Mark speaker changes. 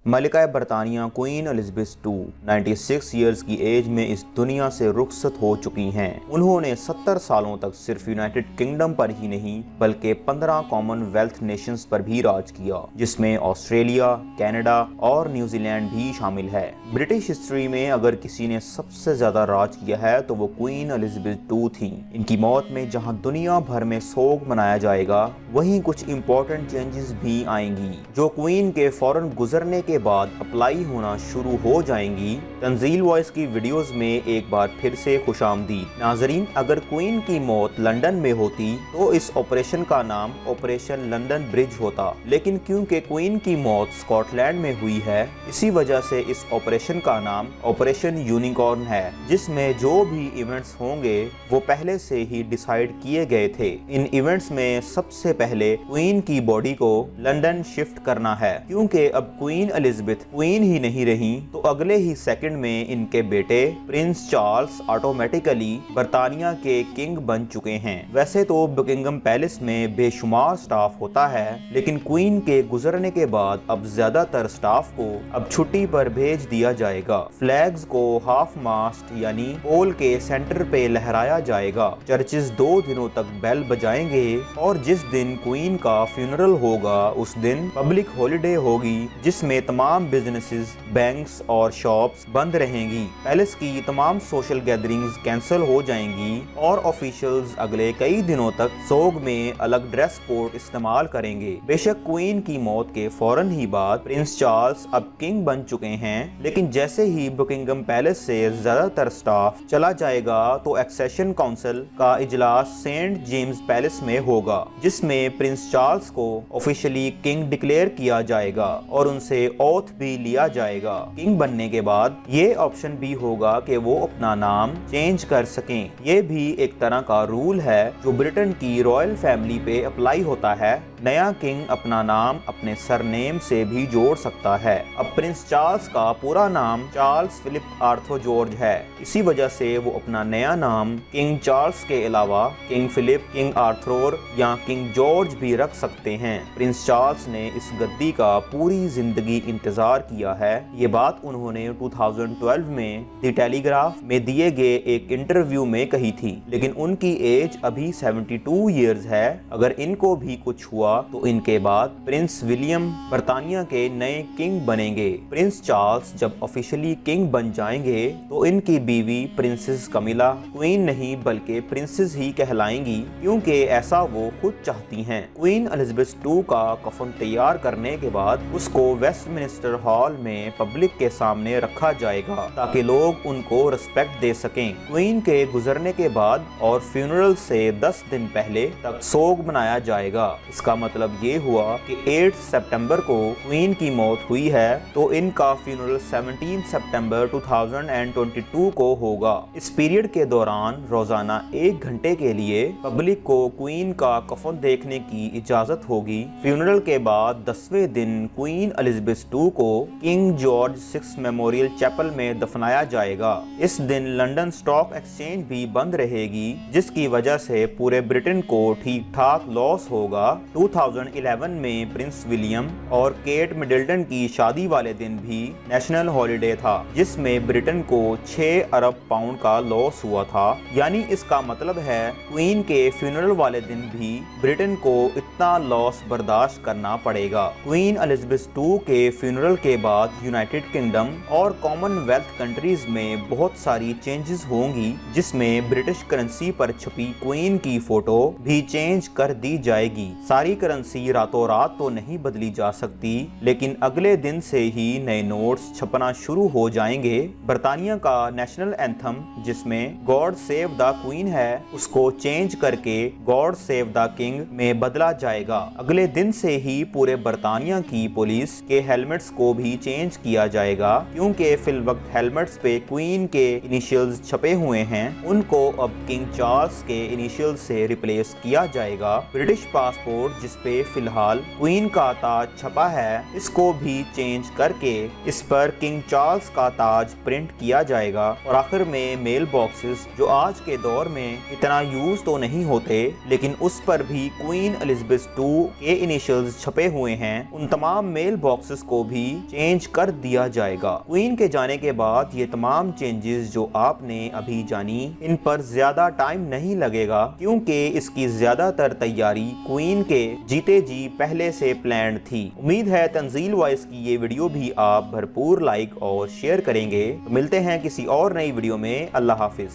Speaker 1: मलिका बरतानिया queen Elizabeth II 96 years की as में इस दुनिया से रुखसत हो चुकी हैं। उन्होंने 70 सालों तक सिर्फ यूनाइटेड किंगडम पर ही नहीं बल्कि 15 कॉमनवेल्थ नेशंस पर भी राज किया, जिसमें ऑस्ट्रेलिया, कनाडा और न्यूजीलैंड भी शामिल है। ब्रिटिश हिस्ट्री में अगर किसी ने सबसे ज्यादा राज किया है तो वो क्वीन एलिजाबेथ II थी। इनकी मौत में जहां दुनिया भर में सोग मनाया जाएगा, वहीं कुछ इम्पोर्टेंट चेंजेस भी आएंगी जो क्वीन के फौरन गुजरने के बाद अप्लाई होना शुरू हो जाएंगी। तंजील वॉइस की वीडियोस में एक बार फिर से खुशामदीद। नाजरीन, अगर क्वीन की मौत लंदन में होती तो इस ऑपरेशन का नाम ऑपरेशन लंदन ब्रिज होता, लेकिन क्योंकि क्वीन की मौत स्कॉटलैंड में हुई है, इसी वजह से इस ऑपरेशन का नाम ऑपरेशन यूनिकॉर्न है, जिसमें जो भी इवेंट्स होंगे वो पहले से ही डिसाइड किए गए थे। इन इवेंट्स में सबसे पहले क्वीन की बॉडी को लंदन शिफ्ट करना है, क्योंकि अब क्वीन एलिजाबेथ क्वीन ही नहीं रही तो अगले ही सेकंड में इनके बेटे प्रिंस चार्ल्स ऑटोमेटिकली बरतानिया के किंग बन चुके हैं। वैसे तो बकिंगम पैलेस में बेशुमार स्टाफ होता है, लेकिन क्वीन के गुजरने के बाद अब ज्यादातर स्टाफ को अब छुट्टी पर भेज दिया जाएगा। फ्लैग्स को हाफ मास्ट यानी पोल के सेंटर पे लहराया जाएगा। चर्चेस 2 दिनों तक बेल बजाएंगे और जिस दिन क्वीन का फ्यूनरल होगा उस दिन पब्लिक हॉलिडे होगी, जिसमें तमाम बिजनेसेस, बैंक्स और शॉप्स बंद रहेंगी। पैलेस की तमाम सोशल गैदरिंग्स कैंसिल हो जाएंगी और ऑफिशियल्स अगले कई दिनों तक सोग में अलग ड्रेस कोड इस्तेमाल करेंगे। बेशक क्वीन की मौत के फौरन ही बाद प्रिंस चार्ल्स अब किंग बन चुके हैं, लेकिन जैसे ही बकिंगम पैलेस से ज्यादातर स्टाफ चला जाएगा तो एक्सेशन काउंसिल का इजलास सेंट जेम्स पैलेस में होगा, जिसमें प्रिंस चार्ल्स को ऑफिशियली किंग डिक्लेयर किया जाएगा और उनसे ओथ भी लिया जाएगा। किंग बनने के बाद ये ऑप्शन भी होगा कि वो अपना नाम चेंज कर सकें। ये भी एक तरह का रूल है जो ब्रिटेन की रॉयल फैमिली पे अप्लाई होता है। नया किंग अपना नाम अपने सरनेम से भी जोड़ सकता है। अब प्रिंस चार्ल्स का पूरा नाम चार्ल्स फिलिप आर्थर जॉर्ज है, इसी वजह से वो अपना नया नाम किंग चार्ल्स के अलावा किंग फिलिप, किंग आर्थर या किंग जॉर्ज भी रख सकते हैं। प्रिंस चार्ल्स ने इस गद्दी का पूरी जिंदगी इंतजार किया है। ये बात उन्होंने 2012 में द टेलीग्राफ में दिए गए एक इंटरव्यू में कही थी, लेकिन उनकी एज अभी 72 ईयर्स है। अगर इनको भी कुछ हुआ तो इनके बाद प्रिंस विलियम बरतानिया के नए किंग बनेंगे। प्रिंस चार्ल्स जब ऑफिशियली किंग बन जाएंगे तो इनकी बीवी प्रिंसेस कमिला क्वीन नहीं बल्कि प्रिंसेस ही कहलाएंगी, क्योंकि ऐसा वो खुद चाहती हैं। क्वीन एलिजाबेथ II का कफन तैयार करने के बाद उसको वेस्टमिनिस्टर हॉल में पब्लिक के सामने रखा जाएगा ताकि लोग उनको रिस्पेक्ट दे सकें। क्वीन के गुजरने के बाद और फ्यूनरल से 10 दिन पहले तक सोग मनाया जाएगा। इसका मतलब ये हुआ कि 8 सितंबर को क्वीन की मौत हुई है तो इनका फ्यूनरल 17 सितंबर 2022 को होगा। इस पीरियड के दौरान रोजाना 1 घंटे के लिए पब्लिक को क्वीन का कफन देखने की इजाजत होगी। फ्यूनरल के बाद 10वें दिन क्वीन एलिजाबेथ II को किंग जॉर्ज 6 मेमोरियल चैपल में दफनाया जाएगा। इस दिन लंदन स्टॉक एक्सचेंज भी बंद रहेगी, जिसकी वजह से पूरे ब्रिटेन को ठीक ठाक लॉस होगा। 2011 में प्रिंस विलियम और केट मिडल्टन की शादी वाले दिन भी नेशनल हॉलिडे था, जिसमें ब्रिटेन को 6 अरब पाउंड का लॉस हुआ था। यानी इसका मतलब है क्वीन के फ्यूनरल वाले दिन भी ब्रिटेन को इतना लॉस बर्दाश्त करना पड़ेगा। क्वीन एलिजाबेथ II के फ्यूनरल के बाद यूनाइटेड किंगडम और कॉमनवेल्थ कंट्रीज में बहुत सारी चेंजेस होंगी, जिसमें ब्रिटिश करेंसी पर छपी क्वीन की फोटो भी चेंज कर दी जाएगी। सारी करेंसी रातों रात तो नहीं बदली जा सकती, लेकिन अगले दिन से ही नए नोट्स छपना शुरू हो जाएंगे। बरतानिया का नेशनल एंथम, जिसमें गॉड सेव द क्वीन है, उसको चेंज करके गॉड सेव द किंग में बदला जाएगा। अगले दिन से ही पूरे बरतानिया की पुलिस के हेलमेट्स को भी चेंज किया जाएगा, क्योंकि फिलवक्त हेलमेट्स पे क्वीन के इनिशियल्स छपे हुए हैं, उनको अब किंग चार्ल्स के इनिशियल से रिप्लेस किया जाएगा। ब्रिटिश पासपोर्ट जिसपे फिलहाल क्वीन का ताज छपा है, इसको भी चेंज करके इस पर किंग चार्ल्स का ताज प्रिंट किया जाएगा। और आखिर में मेल बॉक्सेस, जो आज के दौर में इतना यूज तो नहीं होते, लेकिन उस पर भी क्वीन एलिजाबेथ II के इनिशियल्स छपे हुए हैं, उन तमाम मेल बॉक्सेस को भी चेंज कर दिया जाएगा। क्वीन के जाने के बाद ये तमाम चेंजेस जो आपने अभी जानी, इन पर ज्यादा टाइम नहीं लगेगा, क्योंकि इसकी ज्यादातर तैयारी क्वीन के जीते जी पहले से प्लान थी। उम्मीद है तंजील वॉइस की ये वीडियो भी आप भरपूर लाइक और शेयर करेंगे। तो मिलते हैं किसी और नई वीडियो में। अल्लाह हाफिज।